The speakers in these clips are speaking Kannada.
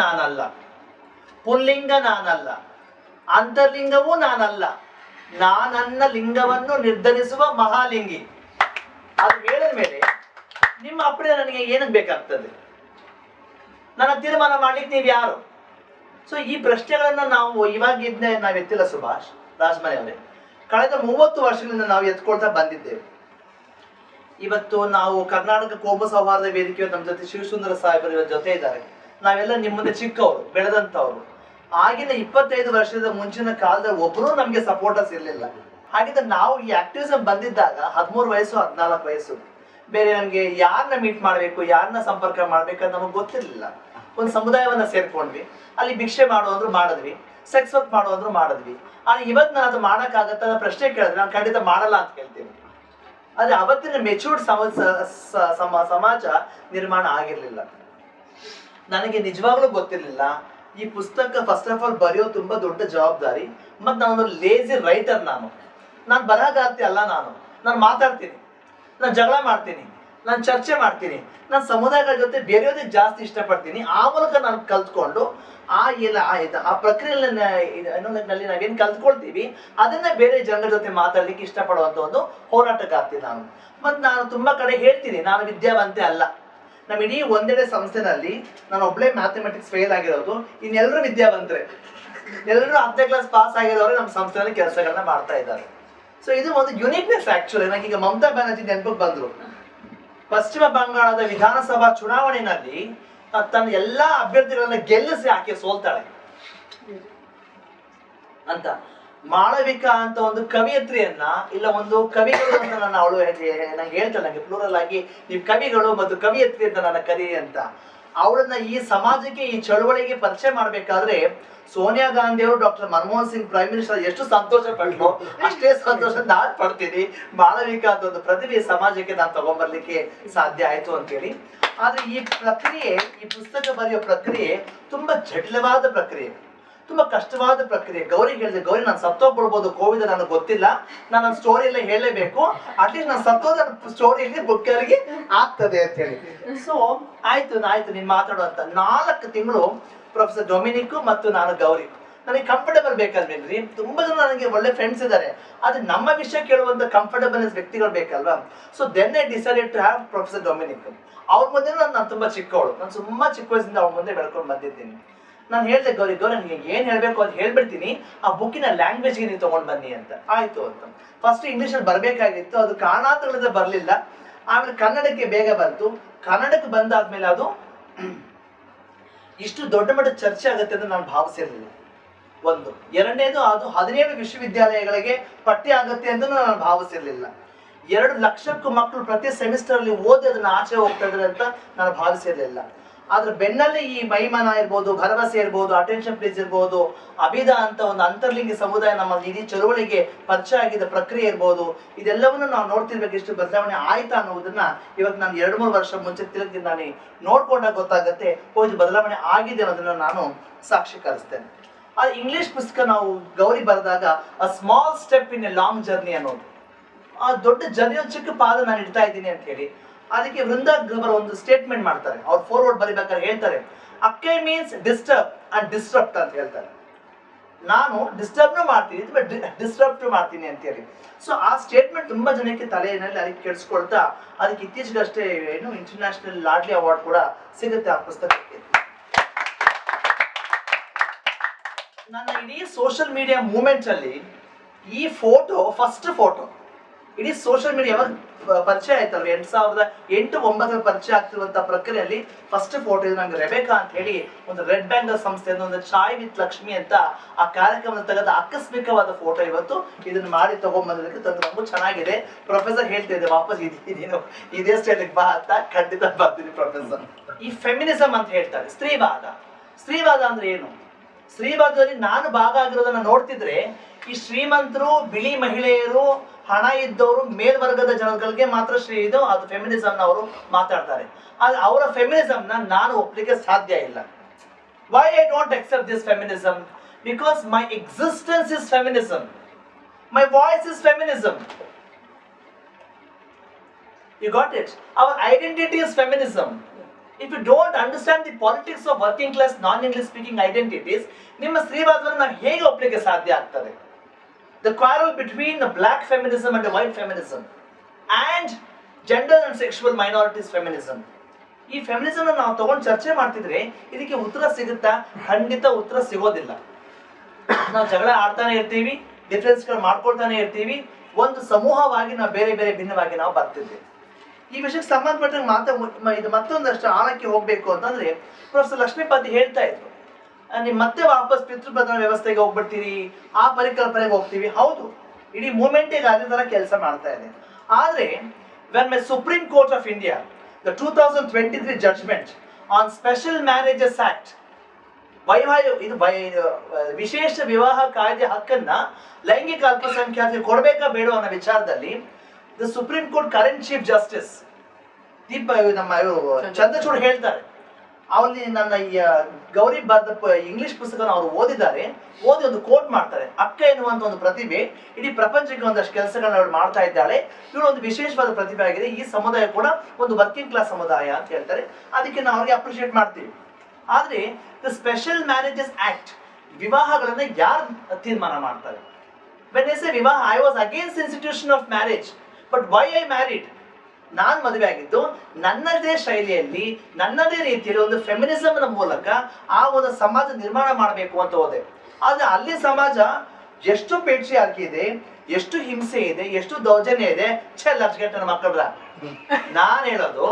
ನಾನಲ್ಲ, ಪುಲ್ಲಿಂಗ ನಾನಲ್ಲ, ಅಂತರ್ಲಿಂಗವೂ ನಾನಲ್ಲ, ನಾನನ್ನ ಲಿಂಗವನ್ನು ನಿರ್ಧರಿಸುವ ಮಹಾಲಿಂಗಿ. ಅದು ಹೇಳಿದ ಮೇಲೆ ನಿಮ್ಮ ಅಪ್ಪಣೆ ನನಗೆ ಏನಕ್ಕೆ ಬೇಕಾಗ್ತದೆ? ನನ್ನ ತೀರ್ಮಾನ ಮಾಡ್ಲಿಕ್ಕೆ ನೀವು ಯಾರು? ಸೊ ಈ ಪ್ರಶ್ನೆಗಳನ್ನ ನಾವು ಇವಾಗಿಂದ ನಾವು ಎತ್ತಿಲ್ಲ ಸುಭಾಷ್ ರಾಜಮನೆ ಅವರೇ. ಕಳೆದ 30 ವರ್ಷಗಳಿಂದ ನಾವು ಎತ್ಕೊಳ್ತಾ ಬಂದಿದ್ದೇವೆ. ಇವತ್ತು ನಾವು ಕರ್ನಾಟಕ ಕೋಮು ಸೌಹಾರ್ದ ವೇದಿಕೆಯ ನಮ್ಮ ಜೊತೆ ಶಿವಸುಂದರ ಸಾಹೇಬರ ಜೊತೆ ಇದ್ದಾರೆ. ನಾವೆಲ್ಲ ನಿಮ್ಮ ಮುಂದೆ ಚಿಕ್ಕವರು, ಬೆಳೆದಂತವ್ರು. ಆಗಿನ 25 ವರ್ಷದ ಮುಂಚಿನ ಕಾಲದಲ್ಲಿ ಒಬ್ಬರು ನಮ್ಗೆ ಸಪೋರ್ಟರ್ಸ್ ಇರಲಿಲ್ಲ. ಹಾಗಿದ್ರೆ ನಾವು ಈ ಆಕ್ಟಿವಿಸಮ್ ಬಂದಿದ್ದಾಗ 13 ವಯಸ್ಸು 14 ವಯಸ್ಸು, ಬೇರೆ ನಮ್ಗೆ ಯಾರನ್ನ ಮೀಟ್ ಮಾಡ್ಬೇಕು, ಯಾರನ್ನ ಸಂಪರ್ಕ ಮಾಡ್ಬೇಕಂತ ನಮಗೆ ಗೊತ್ತಿರ್ಲಿಲ್ಲ. ಒಂದು ಸಮುದಾಯವನ್ನ ಸೇರ್ಕೊಂಡ್ವಿ, ಅಲ್ಲಿ ಭಿಕ್ಷೆ ಮಾಡುವಂದ್ರು ಮಾಡಿದ್ವಿ, ಸೆಕ್ಸ್ ವರ್ಕ್ ಮಾಡುವಂದ್ರು ಮಾಡಿದ್ವಿ. ಆದ್ರೆ ಇವತ್ತು ನಾನು ಅದು ಮಾಡಕ್ಕಾಗತ್ತ ಪ್ರಶ್ನೆ ಕೇಳಿದ್ರೆ ನಾನು ಖಂಡಿತ ಮಾಡಲ್ಲ ಅಂತ ಹೇಳ್ತೀನಿ. ಆದ್ರೆ ಅವತ್ತಿನ ಮೆಚೂರ್ಡ್ ಸಮಾಜ ನಿರ್ಮಾಣ ಆಗಿರ್ಲಿಲ್ಲ. ನನಗೆ ನಿಜವಾಗ್ಲೂ ಗೊತ್ತಿರ್ಲಿಲ್ಲ ಈ ಪುಸ್ತಕ ಫಸ್ಟ್ ಆಫ್ ಆಲ್ ಬರೆಯೋ ತುಂಬಾ ದೊಡ್ಡ ಜವಾಬ್ದಾರಿ. ಮತ್ತೆ ನಾನು ಲೇಜಿ ರೈಟರ್. ನಾನು ಬರಹಗಾರ್ತಿ ಅಲ್ಲ. ನಾನು ಮಾತಾಡ್ತೀನಿ, ನಾನು ಜಗಳ ಮಾಡ್ತೀನಿ, ನಾನು ಚರ್ಚೆ ಮಾಡ್ತೀನಿ, ನಾನು ಸಮುದಾಯಗಳ ಜೊತೆ ಬೇರೆಯೋದಕ್ಕೆ ಜಾಸ್ತಿ ಇಷ್ಟಪಡ್ತೀನಿ. ಆ ಮೂಲಕ ನಾನು ಕಲ್ತ್ಕೊಂಡು ಆ ಪ್ರಕ್ರಿಯೆಯಲ್ಲಿ ನಾವೇನು ಕಲ್ತ್ಕೊಳ್ತೀವಿ ಅದನ್ನ ಬೇರೆ ಜನರ ಜೊತೆ ಮಾತಾಡ್ಲಿಕ್ಕೆ ಇಷ್ಟಪಡುವಂತ ಒಂದು ಹೋರಾಟಗಾರ್ತಿ ನಾನು. ಮತ್ತೆ ನಾನು ತುಂಬಾ ಕಡೆ ಹೇಳ್ತೀನಿ, ನಾನು ವಿದ್ಯಾವಂತೆ ಅಲ್ಲ. ನಮ್ಮ ಇಡೀ ಒಂದೆಡೆ ಸಂಸ್ಥೆನಲ್ಲಿ ನಾನು ಒಬ್ಳೆ ಮ್ಯಾಥಮೆಟಿಕ್ಸ್ ಫೇಲ್ ಆಗಿರೋದು, ಇನ್ನೆಲ್ಲರೂ ವಿದ್ಯಾವಂತರೆ, ಎಲ್ಲರೂ 10ನೇ ಕ್ಲಾಸ್ ಪಾಸ್ ಆಗಿರೋರು ನಮ್ಮ ಸಂಸ್ಥೆಯಲ್ಲಿ ಕೆಲಸಗಳನ್ನ ಮಾಡ್ತಾ ಇದ್ದಾರೆ. ಸೊ ಇದು ಒಂದು ಯುನಿಕ್ನೆಸ್. ಆಕ್ಚುಲಿ ನನಗೀಗ ಮಮತಾ ಬ್ಯಾನರ್ಜಿ ನೆನಪಿಗೆ ಬಂದ್ರು. ಪಶ್ಚಿಮ ಬಂಗಾಳದ ವಿಧಾನಸಭಾ ಚುನಾವಣೆಯಲ್ಲಿ ತನ್ನ ಎಲ್ಲಾ ಅಭ್ಯರ್ಥಿಗಳನ್ನ ಗೆಲ್ಲಿಸಿ ಆಕೆ ಸೋಲ್ತಾಳೆ ಅಂತ. ಮಾಳವಿಕಾ ಅಂತ ಒಂದು ಕವಿಯತ್ರಿಯನ್ನ, ಇಲ್ಲ ಒಂದು ಕವಿಗಳು ಅಂತ ನನ್ನ ಅವಳು ನಂಗೆ ಹೇಳ್ತಾಳೆ, ನಂಗೆ ಪ್ಲೂರಲ್ ಆಗಿ ನೀವು ಕವಿಗಳು ಮತ್ತು ಕವಿಯತ್ರಿ ಅಂತ ನನ್ನ ಕರಿ ಅಂತ. ಅವಳನ್ನ ಈ ಸಮಾಜಕ್ಕೆ, ಈ ಚಳವಳಿಗೆ ಪರಿಚಯ ಮಾಡ್ಬೇಕಾದ್ರೆ ಸೋನಿಯಾ ಗಾಂಧಿ ಅವರು, doctor Manmohan Singh prime minister ಎಷ್ಟು ಸಂತೋಷ ಪಟ್ರು ಅಷ್ಟೇ ಸಂತೋಷ ನಾನು ಪಡ್ತೀನಿ. ಮಾಳವಿಕಾ ಅಂತ ಒಂದು ಪ್ರತಿಭೆ ಸಮಾಜಕ್ಕೆ ನಾನು ತಗೊಂಡ್ಬರ್ಲಿಕ್ಕೆ ಸಾಧ್ಯ ಆಯ್ತು ಅಂತೇಳಿ. ಆದ್ರೆ ಈ ಪ್ರಕ್ರಿಯೆ, ಈ ಪುಸ್ತಕ ಬರೆಯೋ ಪ್ರಕ್ರಿಯೆ ತುಂಬಾ ಜಟಿಲವಾದ ಪ್ರಕ್ರಿಯೆ, ತುಂಬಾ ಕಷ್ಟವಾದ ಪ್ರಕ್ರಿಯೆ. ಗೌರಿಗೆ ಹೇಳಿದೆ, ಗೌರಿ ನಾನು ಸತ್ತೋಗ್ಬಿಡ್ಬೋದು ಕೋವಿಡ್, ನನಗೆ ಗೊತ್ತಿಲ್ಲ, ನಾನು ನನ್ನ ಸ್ಟೋರಿ ಎಲ್ಲ ಹೇಳಲೇಬೇಕು, ಅಟ್ಲೀಸ್ಟ್ ನಾನು ಸತ್ತೋದ ಸ್ಟೋರಿಯಲ್ಲಿ ಬುಕ್ಕರಿಗೆ ಆಗ್ತದೆ ಅಂತ ಹೇಳಿ. ಸೊ ಆಯ್ತು ನೀನ್ ಮಾತಾಡುವಂತ 4 ತಿಂಗಳು ಪ್ರೊಫೆಸರ್ ಡೊಮಿನಿಕ್ ಮತ್ತು ನಾನು ಗೌರಿ ನನಗೆ ಕಂಫರ್ಟಬಲ್ ಬೇಕಲ್ವೇನ್ರಿ? ತುಂಬಾ ಜನ ನನಗೆ ಒಳ್ಳೆ ಫ್ರೆಂಡ್ಸ್ ಇದ್ದಾರೆ, ಆದ್ರೆ ನಮ್ಮ ವಿಷಯ ಕೇಳುವಂತ ಕಂಫರ್ಟಬಲ್ನೆಸ್ ವ್ಯಕ್ತಿಗಳು ಬೇಕಲ್ವಾ? So then I decided to have professor Dominic. ಅವ್ರ ಮುಂದೆ ನಾನು ತುಂಬಾ ಚಿಕ್ಕವಳು, ನಾನು ತುಂಬಾ ಚಿಕ್ಕ ವಯಸ್ಸಿಂದ ಅವ್ರ ಮುಂದೆ ಬೆಳ್ಕೊಂಡು ಬಂದಿದ್ದೀನಿ. ನಾನು ಹೇಳ್ದೆ, ಗೌರಿ ನನಗೆ ಏನ್ ಹೇಳ್ಬೇಕು ಅಂತ ಹೇಳ್ಬಿಡ್ತೀನಿ, ಆ ಬುಕ್ಕಿನ ಲ್ಯಾಂಗ್ವೇಜ್ಗೆ ನೀವು ತಗೊಂಡ್ ಬನ್ನಿ ಅಂತ. ಆಯ್ತು ಅಂತ. ಫಸ್ಟ್ ಇಂಗ್ಲಿಷಲ್ಲಿ ಬರ್ಬೇಕಾಗಿತ್ತು, ಅದು ಕಾರಣಾಂತರಗಳಿಂದ ಬರ್ಲಿಲ್ಲ. ಆಮೇಲೆ ಕನ್ನಡಕ್ಕೆ ಬೇಗ ಬಂತು. ಕನ್ನಡಕ್ಕೆ ಬಂದಾದ್ಮೇಲೆ ಅದು ಇಷ್ಟು ದೊಡ್ಡ ಮಟ್ಟದ ಚರ್ಚೆ ಆಗುತ್ತೆ ಅಂತ ನಾನು ಭಾವಿಸಿರ್ಲಿಲ್ಲ. ಒಂದು. ಎರಡನೇದು, ಅದು 17 ವಿಶ್ವವಿದ್ಯಾಲಯಗಳಿಗೆ ಪಠ್ಯ ಆಗುತ್ತೆ ಅಂತ ನಾನು ಭಾವಿಸಿರ್ಲಿಲ್ಲ. 2 ಲಕ್ಷಕ್ಕೂ ಮಕ್ಕಳು ಪ್ರತಿ ಸೆಮಿಸ್ಟರ್ ಅಲ್ಲಿ ಓದಿ ಅದನ್ನ ಆಚೆ ಹೋಗ್ತಾ ಇದ್ದಾರೆ ಅಂತ ನಾನು ಭಾವಿಸಿರ್ಲಿಲ್ಲ. ಆದ್ರೆ ಬೆನ್ನಲ್ಲಿ ಈ ಮೈಮನ ಇರ್ಬೋದು, ಭರವಸೆ ಇರ್ಬೋದು, ಅಟೆನ್ಷನ್ ಪ್ಲೀಸ್ ಇರ್ಬೋದು, ಅಭಿದ ಅಂತ ಒಂದು ಅಂತರ್ಲಿಂಗಿ ಸಮುದಾಯ ನಮ್ಮ ಇಡೀ ಚಳುವಳಿಗೆ ಪರಿಚಯ ಆಗಿದ್ದ ಪ್ರಕ್ರಿಯೆ ಇರ್ಬೋದು, ಇದೆಲ್ಲವನ್ನು ನಾವು ನೋಡ್ತಿರ್ಬೇಕು ಎಷ್ಟು ಬದಲಾವಣೆ ಆಯ್ತಾ ಅನ್ನೋದನ್ನ ಇವತ್ತು ನಾನು 2-3 ವರ್ಷ ಮುಂಚೆ ತಿರುಗಿ ನಾನು ನೋಡ್ಕೊಂಡಾಗ ಗೊತ್ತಾಗತ್ತೆ, ಇದು ಬದಲಾವಣೆ ಆಗಿದೆ ಅನ್ನೋದನ್ನ ನಾನು ಸಾಕ್ಷೀಕರಿಸ್ತೇನೆ. ಆ ಇಂಗ್ಲಿಷ್ ಪುಸ್ತಕ ನಾವು ಗೌರಿ ಬರೆದಾಗ a small step in a long journey ಅನ್ನೋದು, ಆ ದೊಡ್ಡ ಜರ್ನಿ ಒಂದು ಚಿಕ್ಕ ಪಾದ ನಾನು ಇಡ್ತಾ ಇದ್ದೀನಿ ಅಂತ ಹೇಳಿ. ಅದಕ್ಕೆ ವೃಂದಾ ಗ್ರಬರ್ ಒಂದು ಸ್ಟೇಟ್ಮೆಂಟ್ ಮಾಡ್ತಾರೆ, ಅವ್ರು ಫಾರ್ವರ್ಡ್ ಬರಿಬೇಕಾದ್ರೆ ಹೇಳ್ತಾರೆ, ಅಕ್ಕೆ ಮೀನ್ಸ್ ಡಿಸ್ಟರ್ಬ್ ಅಂಡ್ ಡಿಸ್ಟ್ರಪ್ಟ್ ಅಂತ ಹೇಳ್ತಾರೆ. ನಾನು ಡಿಸ್ಟರ್ಬ್ನು ಮಾಡ್ತೀನಿ ಬಟ್ ಡಿಸ್ಟ್ರಪ್ಟ್ ಮಾಡ್ತೀನಿ ಅಂತ ಹೇಳಿ. ಸೊ ಆ ಸ್ಟೇಟ್ಮೆಂಟ್ ತುಂಬಾ ಜನಕ್ಕೆ ತಲೆಯಲ್ಲಿ ಅದಕ್ಕೆ ಕೆಡಿಸ್ಕೊಳ್ತಾ, ಅದಕ್ಕೆ ಇತ್ತೀಚೆಗಷ್ಟೇ ಇಂಟರ್ನ್ಯಾಷನಲ್ ಲಾಡ್ಲಿ ಅವಾರ್ಡ್ ಕೂಡ ಸಿಗುತ್ತೆ ಆ ಪುಸ್ತಕಕ್ಕೆ. ನನ್ನ ಇಡೀ ಸೋಷಿಯಲ್ ಮೀಡಿಯಾ ಮೂವ್ಮೆಂಟ್ ಅಲ್ಲಿ ಈ ಫೋಟೋ, ಫಸ್ಟ್ ಫೋಟೋ ಇಡೀ ಸೋಷಿಯಲ್ ಮೀಡಿಯಾ ಯಾವಾಗ ಪರಿಚಯ ಆಯ್ತಲ್ವ, 2008-2009 ಪರಿಚಯ ಆಗ್ತಿರುವಂತಹ ಪ್ರಕ್ರಿಯೆಯಲ್ಲಿ ಫಸ್ಟ್ ಫೋಟೋ ಇದು. ನಂಗೆ ರೆಬೆಕಾ ಅಂತ ಹೇಳಿ ಒಂದು ರೆಡ್ ಬ್ಯಾಂಗಲ್ ಸಂಸ್ಥೆಯಿಂದ ಒಂದು ಚಾಯ್ ವಿತ್ ಲಕ್ಷ್ಮಿ ಅಂತ ಆ ಕಾರ್ಯಕ್ರಮದ ತೆಗೆದ ಆಕಸ್ಮಿಕವಾದ ಫೋಟೋ ಇವತ್ತು ಇದನ್ನ ಮಾಡಿ ತಗೊಂಡ್ಬಂದಿದ್ದಕ್ಕೆ ನಮಗೂ ಚೆನ್ನಾಗಿದೆ. ಪ್ರೊಫೆಸರ್ ಹೇಳ್ತಿದ್ದೆ, ವಾಪಸ್ ಇದೇನು ಇದೇ ಸ್ಟೈಲಿಗೆ ಬಾ ಅಂತ. ಖಂಡಿತ ಬರ್ತೀನಿ ಪ್ರೊಫೆಸರ್. ಈ ಫೆಮಿನಿಸಮ್ ಅಂತ ಹೇಳ್ತಾರೆ, ಸ್ತ್ರೀವಾದ ಅಂದ್ರೆ ಏನು? ಸ್ತ್ರೀವಾದದಲ್ಲಿ ನಾನು ಭಾಗ ಆಗಿರೋದನ್ನ ನೋಡ್ತಿದ್ರೆ, ಈ ಶ್ರೀಮಂತರು, ಬಿಳಿ ಮಹಿಳೆಯರು, ಹಣ ಇದ್ದವರು, ಮೇಲ್ವರ್ಗದ ಜನಗಳಿಗೆ ಮಾತ್ರ ಅದು ಫೆಮಿನಿಸಮ್ ಅವರು ಮಾತಾಡ್ತಾರೆ. ಆದ್ರೆ ಅವರ ಫೆಮಿನಿಸಮ್ ನಾನು ಒಪ್ಲಿಕ್ಕೆ ಸಾಧ್ಯ ಇಲ್ಲ. Why I don't accept this feminism? Because my existence is feminism, my voice is feminism. You got it? Our identity is feminism. If you don't understand the politics of working class non-English speaking identities, ನಿಮ್ಮ ಸ್ತ್ರೀವಾದವನ್ನು ನಾವು ಹೇಗೆ ಒಪ್ಪಲಿಕ್ಕೆ ಸಾಧ್ಯ ಆಗ್ತದೆ? The quarrel between the black feminism and the white feminism and gender and sexual minorities feminism. ಈ ಫೆಮಿನಿಸಮ್ ನಾವು ತಗೊಂಡು ಚರ್ಚೆ ಮಾಡ್ತಿದ್ರೆ ಇದಕ್ಕೆ ಉತ್ತರ ಸಿಗುತ್ತಾ? ಖಂಡಿತ ಉತ್ತರ ಸಿಗೋದಿಲ್ಲ. ನಾವು ಜಗಳ ಆಡ್ತಾನೆ ಇರ್ತೀವಿ, ಡಿಫರೆನ್ಸ್ಗಳು ಮಾಡ್ಕೊಳ್ತಾನೆ ಇರ್ತೀವಿ, ಒಂದು ಸಮೂಹವಾಗಿ ನಾವು ಬೇರೆ ಬೇರೆ ಭಿನ್ನವಾಗಿ ನಾವು ಬರ್ತಿದ್ದೇವೆ. ಈ ವಿಷಯಕ್ಕೆ ಸಂಬಂಧಪಟ್ಟಂಗೆ ಇದು ಮತ್ತೊಂದಷ್ಟು ಆಳಕ್ಕೆ ಹೋಗ್ಬೇಕು ಅಂತಂದ್ರೆ ಪ್ರೊಫೆಸರ್ ಲಕ್ಷ್ಮೀಪತಿ ಹೇಳ್ತಾ ಇದ್ರು, ನೀವು ಮತ್ತೆ ವಾಪಸ್ ಪಿತೃಪ್ರಧಾನ ವ್ಯವಸ್ಥೆಗೆ ಹೋಗ್ಬಿಡ್ತೀರಿ, ಆ ಪರಿಕಲ್ಪನೆಗೆ ಹೋಗ್ತೀವಿ. ಹೌದು, ಇಡೀ ಮೂವ್ಮೆಂಟಿಗೆ ಅದೇ ತರ ಕೆಲಸ ಮಾಡ್ತಾ ಇದೆ. ಆದ್ರೆ when my Supreme Court of India, the 2023 judgment on Special Marriages Act, ವಿಶೇಷ ವಿವಾಹ ಕಾಯ್ದೆ ಹಕ್ಕನ್ನ ಲೈಂಗಿಕ ಅಲ್ಪಸಂಖ್ಯಾತರಿಗೆ ಕೊಡಬೇಕಾ ಬೇಡ ಅನ್ನೋ ವಿಚಾರದಲ್ಲಿ the supreme court current chief justice ನಮ್ಮ ಚಂದ್ರಚೂಡ್ ಹೇಳ್ತಾರೆ. ಅವಲ್ಲಿ ನನ್ನ ಗೌರಿ ಬರ್ದ ಇಂಗ್ಲಿಷ್ ಪುಸ್ತಕ ಅವರು ಓದಿದ್ದಾರೆ, ಓದಿ ಒಂದು ಕೋಟ್ ಮಾಡ್ತಾರೆ. ಅಕ್ಕ ಎನ್ನುವಂತ ಒಂದು ಪ್ರತಿಭೆ ಇಡೀ ಪ್ರಪಂಚಕ್ಕೆ ಒಂದಷ್ಟು ಕೆಲಸಗಳನ್ನ ಅವಳು ಮಾಡ್ತಾ ಇದ್ದಾಳೆ, ಇವಳು ಒಂದು ವಿಶೇಷವಾದ ಪ್ರತಿಭೆ ಆಗಿದೆ, ಈ ಸಮುದಾಯ ಕೂಡ ಒಂದು ವರ್ಕಿಂಗ್ ಕ್ಲಾಸ್ ಸಮುದಾಯ ಅಂತ ಹೇಳ್ತಾರೆ. ಅದಕ್ಕೆ ನಾವು ಅವ್ರಿಗೆ ಅಪ್ರಿಷಿಯೇಟ್ ಮಾಡ್ತೀವಿ. ಆದ್ರೆ ದ ಸ್ಪೆಷಲ್ ಮ್ಯಾರೇಜಸ್ ಆಕ್ಟ್, ವಿವಾಹಗಳನ್ನ ಯಾರು ತೀರ್ಮಾನ ಮಾಡ್ತಾರೆ? when I say ವಿವಾಹ, I was against institution of marriage, but why I married? ನಾನು ಮದುವೆ ಆಗಿದ್ದು ನನ್ನದೇ ಶೈಲಿಯಲ್ಲಿ, ನನ್ನದೇ ರೀತಿಯಲ್ಲಿ ಒಂದು ಫೆಮಿನಿಸಮ್ನ ಮೂಲಕ ಆ ಒಂದು ಸಮಾಜ ನಿರ್ಮಾಣ ಮಾಡಬೇಕು ಅಂತ ಹೋದೆ. ಆದ್ರೆ ಅಲ್ಲಿ ಸಮಾಜ ಎಷ್ಟು ಪೇಟ್ರಿಯಾರ್ಕಿ ಇದೆ, ಎಷ್ಟು ಹಿಂಸೆ ಇದೆ, ಎಷ್ಟು ದೌರ್ಜನ್ಯ ಇದೆ. ಲಕ್ಷಗಟ್ಟನ ಮಕ್ಕಳ ನಾನು ಹೇಳೋದು,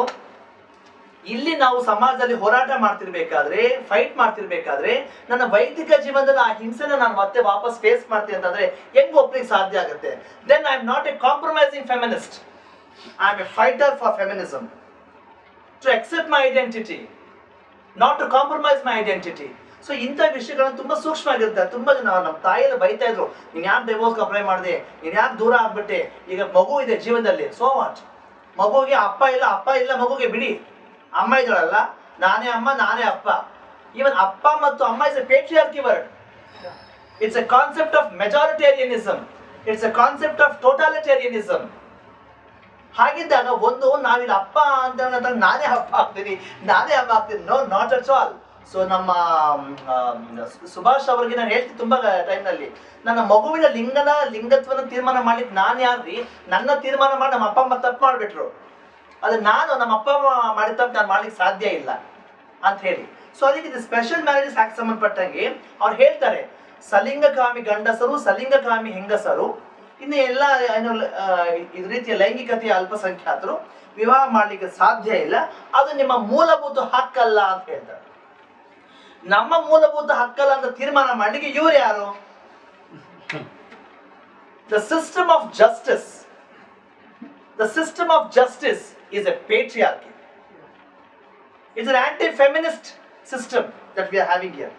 ಇಲ್ಲಿ ನಾವು ಸಮಾಜದಲ್ಲಿ ಹೋರಾಟ ಮಾಡ್ತಿರ್ಬೇಕಾದ್ರೆ, ಫೈಟ್ ಮಾಡ್ತಿರ್ಬೇಕಾದ್ರೆ, ನನ್ನ ವೈಯಕ್ತಿಕ ಜೀವನದಲ್ಲಿ ಆ ಹಿಂಸೆನ ನಾನು ಮತ್ತೆ ವಾಪಸ್ ಫೇಸ್ ಮಾಡ್ತೀನಿ ಅಂತಂದ್ರೆ ಹೆಂಗ್ ಒಪ್ಲಿಕ್ಕೆ ಸಾಧ್ಯ ಆಗುತ್ತೆ? Then I am not a compromising feminist. I am a fighter for feminism. To accept my identity, not to compromise my identity. So ಇಂಥ ವಿಷಯಗಳನ್ನು ತುಂಬಾ ಸೂಕ್ಷ್ಮ ಆಗಿರುತ್ತೆ. ತುಂಬಾ ಜನ ನಮ್ಮ ತಾಯಿಯೆಲ್ಲ ಬೈತಾ ಇದ್ರು, ನೀನ್ ಯಾಕೆ ಡೈವೋರ್ಸ್ ಅಪ್ಲೈ ಮಾಡಿದೆ, ನೀನ್ ಯಾಕೆ ದೂರ ಆಗ್ಬಿಟ್ಟೆ, ಈಗ ಮಗು ಇದೆ ಜೀವನದಲ್ಲಿ, ಸೋ ವಾಟ್? ಮಗುಗೆ ಅಪ್ಪ ಇಲ್ಲ ಮಗುಗೆ ಬಿಡಿ, ಅಮ್ಮ ಇದ್ದಾಳಲ್ಲ, ನಾನೇ ಅಮ್ಮ ನಾನೇ ಅಪ್ಪ. ಈವನ್ ಅಪ್ಪ ಮತ್ತು ಅಮ್ಮ is a patriarchy word. It's a concept of majoritarianism, it's a concept of totalitarianism. ಹಾಗಿದ್ದಾಗ ಒಂದು ನಾವಿಲ್ಲಿ ಅಪ್ಪ ಅಂತ ನಾನೇ ಅಪ್ಪ ಆಗ್ತೀನಿ, ನಾನೇ ಅಮ್ಮ ಆಗ್ತೀನಿ, no, not at all. So ನಮ್ಮ ಸುಭಾಷ್ ಅವರಿಗೆ ನಾನು ಹೇಳ್ತೀನಿ ತುಂಬಾ ಟೈಮ್ನಲ್ಲಿ, ನನ್ನ ಮಗುವಿನ ಲಿಂಗತ್ವನ ತೀರ್ಮಾನ ಮಾಡ್ಲಿಕ್ಕೆ ನಾನು ಯಾರ್ರಿ? ನನ್ನ ತೀರ್ಮಾನ ಮಾಡಿ ನಮ್ಮ ಅಪ್ಪ ಅಮ್ಮ ತಪ್ಪು ಮಾಡಿಬಿಟ್ರು, ಅದು ನಾನು ನಮ್ಮ ಅಪ್ಪ ಅಮ್ಮ ಮಾಡಿದ ತಪ್ಪು ನಾನು ಮಾಡ್ಲಿಕ್ಕೆ ಸಾಧ್ಯ ಇಲ್ಲ ಅಂತ ಹೇಳಿ. ಸೊ ಅದಕ್ಕೆ ಇದು ಸ್ಪೆಷಲ್ ಮ್ಯಾರೇಜಸ್ ಆಕ್ಟ್ ಸಂಬಂಧಪಟ್ಟಂಗೆ ಅವ್ರು ಹೇಳ್ತಾರೆ, ಸಲಿಂಗಕಾಮಿ ಗಂಡಸರು, ಸಲಿಂಗಕಾಮಿ ಹೆಂಗಸರು, ಇನ್ನು ಎಲ್ಲ ಇದ ರೀತಿಯ ಲೈಂಗಿಕತೆಯ ಅಲ್ಪಸಂಖ್ಯಾತರು ವಿವಾಹ ಮಾಡ್ಲಿಕ್ಕೆ ಸಾಧ್ಯ ಇಲ್ಲ, ಅದು ನಿಮ್ಮ ಮೂಲಭೂತ ಹಕ್ಕಲ್ಲ ಅಂತ ಹೇಳ್ತಾರೆ. ನಮ್ಮ ಮೂಲಭೂತ ಹಕ್ಕಲ್ಲ ಅಂತ ತೀರ್ಮಾನ ಮಾಡ್ಲಿಕ್ಕೆ ಇವ್ರು ಯಾರು? The system of justice. The system of justice is a patriarchy. It's an anti-feminist system that we are having here.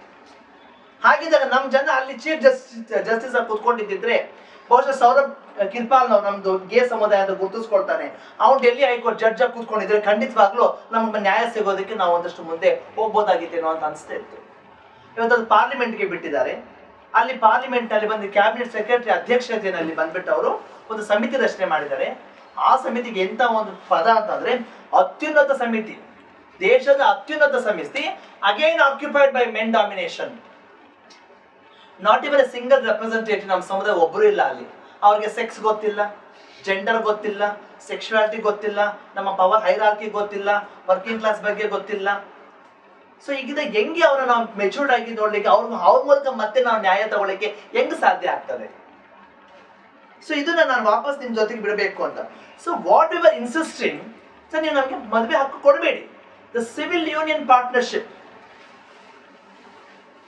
ಹಾಗಿದ್ದಾಗ ನಮ್ಮ ಜನ ಅಲ್ಲಿ ಚೀಫ್ ಜಸ್ಟಿಸ್ ಆಗಿ ಕೂತ್ಕೊಂಡಿದ್ದಿದ್ರೆ ಬಹುಶಃ ಸೌರಭ್ ಕಿರ್ಪಾಲ್ ನಮ್ದು ಗೇ ಸಮುದಾಯದ ಗುರುತಿಸ್ಕೊಳ್ತಾನೆ, ಅವ್ನು ಡೆಲ್ಲಿ ಹೈಕೋರ್ಟ್ ಜಡ್ಜ್ ಆಗಿ ಕೂತ್ಕೊಂಡಿದ್ರೆ ಖಂಡಿತವಾಗ್ಲೂ ನಮ್ಗೆ ನ್ಯಾಯ ಸಿಗೋದಕ್ಕೆ ನಾವು ಒಂದಷ್ಟು ಮುಂದೆ ಹೋಗ್ಬೋದಾಗಿತ್ತೇನೋ ಅಂತ ಅನಿಸ್ತಾ ಇತ್ತು. ಇವತ್ತು ಪಾರ್ಲಿಮೆಂಟ್ಗೆ ಬಿಟ್ಟಿದ್ದಾರೆ. ಅಲ್ಲಿ ಪಾರ್ಲಿಮೆಂಟ್ ನಲ್ಲಿ ಬಂದು ಕ್ಯಾಬಿನೆಟ್ ಸೆಕ್ರೆಟರಿ ಅಧ್ಯಕ್ಷತೆಯಲ್ಲಿ ಬಂದ್ಬಿಟ್ಟು ಅವರು ಒಂದು ಸಮಿತಿ ರಚನೆ ಮಾಡಿದ್ದಾರೆ. ಆ ಸಮಿತಿಗೆ ಎಂತ ಒಂದು ಪದ ಅಂತಂದ್ರೆ ಅತ್ಯುನ್ನತ ಸಮಿತಿ, ದೇಶದ ಅತ್ಯುನ್ನತ ಸಮಿತಿ, again occupied by men domination. Not even A single representative ನಮ್ಮ ಸಮುದಾಯ ಒಬ್ಬರು ಇಲ್ಲ ಅಲ್ಲಿ. ಅವ್ರಿಗೆ ಸೆಕ್ಸ್ ಗೊತ್ತಿಲ್ಲ, ಜೆಂಡರ್ ಗೊತ್ತಿಲ್ಲ, ಸೆಕ್ಷುವಾಲಿಟಿ ಗೊತ್ತಿಲ್ಲ, ನಮ್ಮ ಪವರ್ ಹೈರಾರ್ಕಿ ಗೊತ್ತಿಲ್ಲ, ವರ್ಕಿಂಗ್ ಕ್ಲಾಸ್ ಬಗ್ಗೆ ಗೊತ್ತಿಲ್ಲ. ಸೊ ಈಗಿದ ಹೆಂಗೆ ಅವ್ರನ್ನ ನಾವು ಮೆಚೂರ್ಡ್ ಆಗಿ ನೋಡ್ಲಿಕ್ಕೆ, ಅವ್ರ ಮೂಲಕ ಮತ್ತೆ ನಾವು ನ್ಯಾಯ ತಗೊಳ್ಳಿಕ್ಕೆ ಹೆಂಗ್ ಸಾಧ್ಯ ಆಗ್ತದೆ? ಸೊ ಇದನ್ನ ನಾನು ವಾಪಸ್ ನಿಮ್ ಜೊತೆಗೆ ಬಿಡಬೇಕು ಅಂತ. So what you are insisting, so ನೀವು ನಮಗೆ ಮದುವೆ ಹಕ್ಕು ಕೊಡಬೇಡಿ. ದ ಸಿವಿಲ್ ಯೂನಿಯನ್ ಪಾರ್ಟ್ನರ್ಶಿಪ್,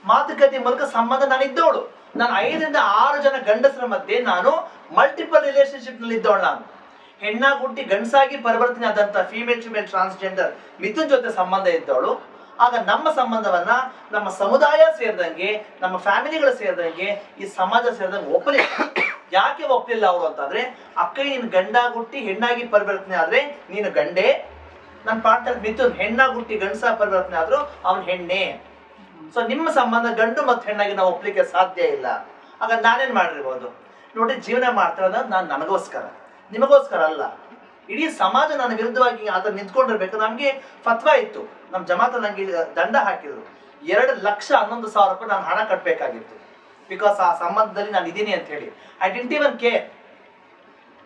ಮಾತುಕತೆ ಮೂಲಕ ಸಂಬಂಧ ನಾನಿದ್ದವಳು. ನಾನು 5 ರಿಂದ 6 ಜನ ಗಂಡಸರ ಮಧ್ಯೆ ನಾನು ಮಲ್ಟಿಪಲ್ ರಿಲೇಶನ್ಶಿಪ್ ನಲ್ಲಿ ಇದ್ದವಳು. ನಾನು ಹೆಣ್ಣಾಗಿ ಹುಟ್ಟಿ ಗಂಡಸಾಗಿ ಪರಿವರ್ತನೆ ಆದಂತ female to male transgender Mithun ಜೊತೆ ಸಂಬಂಧ ಇದ್ದವಳು. ಆಗ ನಮ್ಮ ಸಂಬಂಧವನ್ನ ನಮ್ಮ ಸಮುದಾಯ ಸೇರಿದಂಗೆ, ನಮ್ಮ ಫ್ಯಾಮಿಲಿಗಳು ಸೇರಿದಂಗೆ, ಈ ಸಮಾಜ ಸೇರಿದಂಗೆ ಒಪ್ಪಲಿಲ್ಲ. ಯಾಕೆ ಒಪ್ಪಲಿಲ್ಲ ಅವರು ಅಂತಂದ್ರೆ, ಅಕ್ಕ ನೀನು ಗಂಡಾಗಿ ಹುಟ್ಟಿ ಹೆಣ್ಣಾಗಿ ಪರಿವರ್ತನೆ ಆದ್ರೆ ನೀನು ಗಂಡೇ, ನನ್ನ ಪಾರ್ಟ್ನರ್ ಮಿಥುನ್ ಹೆಣ್ಣಾಗಿ ಹುಟ್ಟಿ ಗಂಡಸ ಪರಿವರ್ತನೆ ಆದ್ರೂ ಅವನ್ ಹೆಣ್ಣೆ. ಸೊ ನಿಮ್ಮ ಸಂಬಂಧ ಗಂಡು ಮತ್ತು ಹೆಣ್ಣಾಗಿ ನಾವು ಒಪ್ಲಿಕ್ಕೆ ಸಾಧ್ಯ ಇಲ್ಲ. ಆಗ ನಾನೇನ್ ಮಾಡಿರ್ಬೋದು? ನೋಡಿ, ಜೀವನ ಮಾಡ್ತಿರೋದು ನಾನು ನನಗೋಸ್ಕರ, ನಿಮಗೋಸ್ಕರ ಅಲ್ಲ. ಇಡೀ ಸಮಾಜ ನನ್ನ ವಿರುದ್ಧವಾಗಿ ಆತ ನಿಂತ್ಕೊಂಡಿರ್ಬೇಕು. ನಮಗೆ ಫತ್ವಾ ಇತ್ತು, ನಮ್ಮ ಜಮಾತ ನಂಗೆ ದಂಡ ಹಾಕಿದ್ರು, 2,11,000 ರೂಪಾಯಿ ನಾನು ಹಣ ಕಟ್ಟಬೇಕಾಗಿತ್ತು. ಬಿಕಾಸ್ ಆ ಸಂಬಂಧದಲ್ಲಿ ನಾನು ಇದ್ದೀನಿ ಅಂತ ಹೇಳಿ. I didn't even care.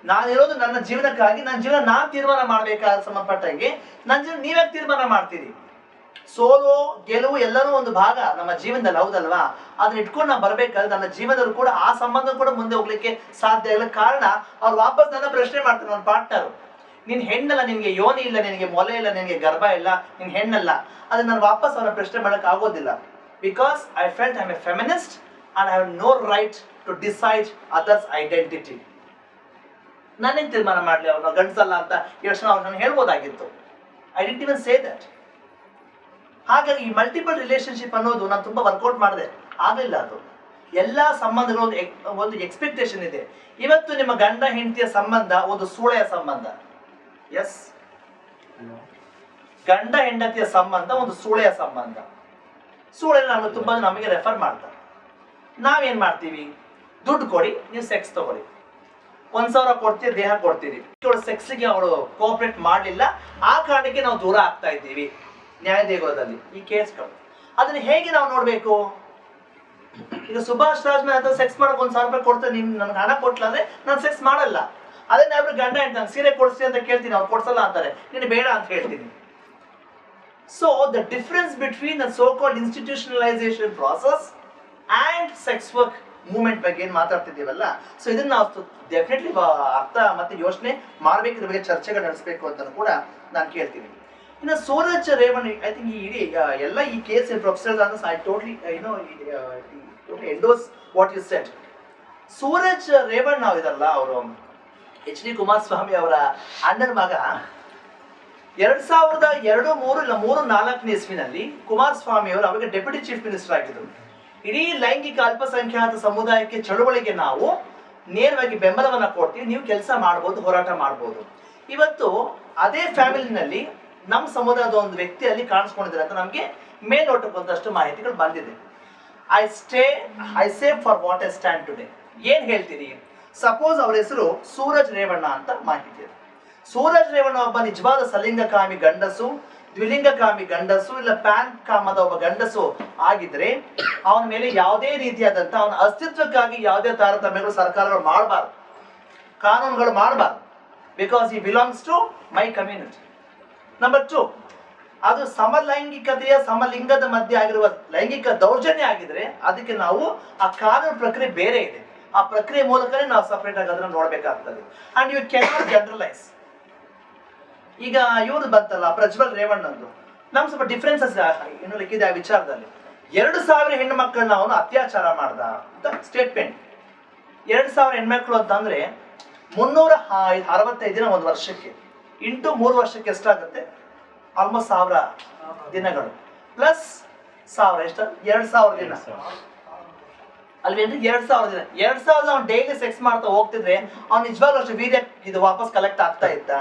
ನಾನಿರೋದು ನನ್ನ ಜೀವನಕ್ಕಾಗಿ, ನನ್ನ ಜೀವನ ನಾನು ತೀರ್ಮಾನ ಮಾಡಬೇಕಾದ ಸಂಬಂಧಪಟ್ಟಂಗೆ ನನ್ನ ಜೀವನ ನೀವ್ಯಾಕೆ ತೀರ್ಮಾನ ಮಾಡ್ತೀರಿ? ಸೋಲು ಗೆಲುವು ಎಲ್ಲರೂ ಒಂದು ಭಾಗ ನಮ್ಮ ಜೀವನದಲ್ಲಿ, ಹೌದಲ್ವಾ? ಅದನ್ನ ಇಟ್ಕೊಂಡು ನಾನು ಬರ್ಬೇಕಾದ್ರೆ ನನ್ನ ಜೀವನದಲ್ಲೂ ಕೂಡ ಆ ಸಂಬಂಧ ಕೂಡ ಮುಂದೆ ಹೋಗ್ಲಿಕ್ಕೆ ಸಾಧ್ಯ ಇಲ್ಲ. ಕಾರಣ ಅವ್ರು ವಾಪಸ್ ನನ್ನ ಪ್ರಶ್ನೆ ಮಾಡ್ತಾರೆ, ನನ್ನ ಪಾರ್ಟ್ನರ್, ನೀನ್ ಹೆಣ್ಣಲ್ಲ, ನಿನ್ಗೆ ಯೋನಿ ಇಲ್ಲ, ನಿನಗೆ ಮೊಲೆ ಇಲ್ಲ, ನಿನಗೆ ಗರ್ಭ ಇಲ್ಲ, ನೀನ್ ಹೆಣ್ಣಲ್ಲ. ಅದನ್ನ ನಾನು ವಾಪಸ್ ಅವರ ಪ್ರಶ್ನೆ ಮಾಡಕ್ ಆಗೋದಿಲ್ಲ. Because I felt I am a feminist and I have no right to decide others identity. ನಾನೇನ್ ತೀರ್ಮಾನ ಮಾಡ್ಲಿ ಅವ್ರನ್ನ ಗಂಡಸಲ್ಲ ಅಂತ ಯೋಚನೆ ಅವ್ರನ್ನ ಹೇಳ್ಬೋದಾಗಿತ್ತು. I didn't even say that. ಹಾಗಾಗಿ ಈ ಮಲ್ಟಿಪಲ್ ರಿಲೇಶನ್ಶಿಪ್ ಅನ್ನೋದು ನಾನು ತುಂಬಾ ವರ್ಕೌಟ್ ಮಾಡಿದೆ, ಆಗಲಿಲ್ಲ. ಅದು ಎಲ್ಲ ಸಂಬಂಧಗಳು ಒಂದು ಎಕ್ಸ್ಪೆಕ್ಟೇಷನ್ ಇದೆ. ಇವತ್ತು ನಿಮ್ಮ ಗಂಡ ಹೆಂಡತಿಯ ಸಂಬಂಧ ಒಂದು ಸೂಳೆಯ ಸಂಬಂಧ. ಎಸ್, ಗಂಡ ಹೆಂಡತಿಯ ಸಂಬಂಧ ಒಂದು ಸೂಳೆಯ ಸಂಬಂಧ. ಸೂಳೆ ತುಂಬಾ ನಮಗೆ ರೆಫರ್ ಮಾಡ್ತಾರೆ. ನಾವೇನ್ ಮಾಡ್ತೀವಿ? ದುಡ್ಡು ಕೊಡಿ, ನೀವು ಸೆಕ್ಸ್ ತಗೊಳ್ಳಿ. 1,000 ಕೊಡ್ತೀರಿ, ದೇಹ ಕೊಡ್ತೀರಿ. ಸೆಕ್ಸ್ಗೆ ಅವಳು ಕೋಆಪರೇಟ್ ಮಾಡಲಿಲ್ಲ, ಆ ಕಾರಣಕ್ಕೆ ನಾವು ದೂರ ಆಗ್ತಾ ಇದ್ದೀವಿ. ನ್ಯಾಯ ದೇಗುಲದಲ್ಲಿ ಈ ಕೇಸ್ಗಳು. ಅದನ್ನ ಹೇಗೆ ನಾವು ನೋಡ್ಬೇಕು? ಈಗ ಸುಭಾಷ್ ರಾಜ್ಮೇಲೆ ಹತ್ರ ಸೆಕ್ಸ್ ಮಾಡಕ್ 1,000 ರೂಪಾಯಿ ಕೊಡ್ತಾರೆ, ನಿಮ್ ನನ್ಗೆ ಹಣ ಕೊಟ್ಲ ಅಂದ್ರೆ ನಾನು ಸೆಕ್ಸ್ ಮಾಡಲ್ಲ. ಅದೇ ನಾವಿಬ್ರು ಗಂಡ ಹೇಳ್ತಾನೆ, ಸೀರೆ ಕೊಡಿಸ್ತೀನಿ ಅಂತ ಕೇಳ್ತೀನಿ, ಅವ್ರು ಕೊಡ್ಸಲ್ಲ ಅಂತಾರೆ, ನೀನು ಬೇಡ ಅಂತ ಹೇಳ್ತೀನಿ. So the difference between the so called institutionalization process and sex work movement ಬಗ್ಗೆ ಏನು ಮಾತಾಡ್ತಿದ್ದೀವಲ್ಲ, ಸೊ ಇದನ್ನ ನಾವು ಡೆಫಿನೆಟ್ಲಿ ಅರ್ಥ ಮತ್ತೆ ಯೋಚನೆ ಮಾಡ್ಬೇಕಿದ್ರ ಬಗ್ಗೆ ಚರ್ಚೆಗಳು ನಡೆಸಬೇಕು ಅಂತ ಕೂಡ ನಾನು ಕೇಳ್ತೀನಿ. ಇನ್ನು ಸೂರಜ್ ರೇವಣ್ಣ, ಐ ಥಿಂಕ್ ಈ ಇಡೀ ಎಲ್ಲ ಈ case professor I totally endorse what you said. Suraj Revanna ಇದಾರಲ್ಲ, ಅವರು ಎಚ್ ಡಿ ಕುಮಾರಸ್ವಾಮಿ ಅವರ ಅಣ್ಣನ ಮಗ. 2002-3 ಇಲ್ಲ 3-4 ಇಸ್ವಿನಲ್ಲಿ ಕುಮಾರಸ್ವಾಮಿ ಅವರು ಅವಾಗ ಡೆಪ್ಯೂಟಿ ಚೀಫ್ ಮಿನಿಸ್ಟರ್ ಆಗಿದ್ರು. ಇಡೀ ಲೈಂಗಿಕ ಅಲ್ಪಸಂಖ್ಯಾತ ಸಮುದಾಯಕ್ಕೆ ಚಳುವಳಿಗೆ ನಾವು ನೇರವಾಗಿ ಬೆಂಬಲವನ್ನ ಕೊಡ್ತೀವಿ, ನೀವು ಕೆಲಸ ಮಾಡ್ಬೋದು, ಹೋರಾಟ ಮಾಡ್ಬೋದು. ಇವತ್ತು ಅದೇ ಫ್ಯಾಮಿಲಿನಲ್ಲಿ ನಮ್ಮ ಸಮುದಾಯದ ಒಂದು ವ್ಯಕ್ತಿಯಲ್ಲಿ ಕಾಣಿಸ್ಕೊಂಡಿದ್ದಾರೆ ಅಂತ ನಮಗೆ ಮೇಲ್ನೋಟಕ್ಕೆ ಒಂದಷ್ಟು ಮಾಹಿತಿಗಳು ಬಂದಿದೆ. I say for what I stand today. ಏನ್ ಹೇಳ್ತೀರಿ? ಸಪೋಸ್ ಅವರ ಹೆಸರು ಸೂರಜ್ ರೇವಣ್ಣ ಅಂತ ಮಾಹಿತಿ ಇದೆ. ಸೂರಜ್ ರೇವಣ್ಣ ಒಬ್ಬ ನಿಜವಾದ ಸಲಿಂಗಕಾಮಿ ಗಂಡಸು, ದ್ವಿಲಿಂಗಕಾಮಿ ಗಂಡಸು, ಇಲ್ಲ ಪ್ಯಾನ್ ಕಾಮದ ಒಬ್ಬ ಗಂಡಸು ಆಗಿದ್ರೆ ಅವನ ಮೇಲೆ ಯಾವುದೇ ರೀತಿಯಾದಂತ ಅವನ ಅಸ್ತಿತ್ವಕ್ಕಾಗಿ ಯಾವುದೇ ತಾರತಮ್ಯಗಳು ಸರ್ಕಾರಗಳು ಮಾಡಬಾರ್ದು, ಕಾನೂನುಗಳು ಮಾಡಬಾರ್ದು. Because he belongs to my community. Number 2, ಅದು ಸಮಲೈಂಗಿಕತೆಯ ಸಮಲಿಂಗದ ಮಧ್ಯೆ ಆಗಿರುವ ಲೈಂಗಿಕ ದೌರ್ಜನ್ಯ ಆಗಿದ್ರೆ ಅದಕ್ಕೆ ನಾವು ಆ ಕಾನೂನು ಪ್ರಕ್ರಿಯೆ ಬೇರೆ ಇದೆ, ಆ ಪ್ರಕ್ರಿಯೆ ಮೂಲಕನೇ ನಾವು ಸಪರೇಟ್ ಆಗಿ ಅದನ್ನು ನೋಡ್ಬೇಕಾಗ್ತದೆ. And you can generalize. ಈಗ ಇವ್ರು ಬಂತಲ್ಲ ಪ್ರಜ್ವಲ್ ರೇವಣ್ಣಂದು, ನಮ್ ಸ್ವಲ್ಪ ಡಿಫ್ರೆನ್ಸಸ್ ಇನ್ನು ಲಿಕ್ಕಿದೆ ಆ ವಿಚಾರದಲ್ಲಿ. 2,000 ಹೆಣ್ಣು ಮಕ್ಕಳನ್ನ ಅವನು ಅತ್ಯಾಚಾರ ಮಾಡ್ದ ಅಂತ ಸ್ಟೇಟ್ಮೆಂಟ್. 2,000 ಹೆಣ್ಮಕ್ಳು ಅಂತ ಅಂದ್ರೆ 365 ದಿನ ಒಂದು ವರ್ಷಕ್ಕೆ, ಇಂಟು 3 ವರ್ಷಕ್ಕೆ ಎಷ್ಟಾಗುತ್ತೆ? ಆಲ್ಮೋಸ್ಟ್ 1,000 ದಿನಗಳು ಪ್ಲಸ್ 1,000 ಎಷ್ಟು? 2,000 ದಿನ ಅಲ್ವೇನ್ರಿ? 2,000 ದಿನ. 2,000 ಅವ್ನು ಡೈಲಿ ಸೆಕ್ಸ್ ಮಾಡ್ತಾ ಹೋಗ್ತಿದ್ರೆ ಅವ್ನು ನಿಜವಾಗ್ಲೂ ಅಷ್ಟು ವೀರ್ಯ ಇದು ವಾಪಸ್ ಕಲೆಕ್ಟ್ ಆಗ್ತಾ ಇತ್ತ?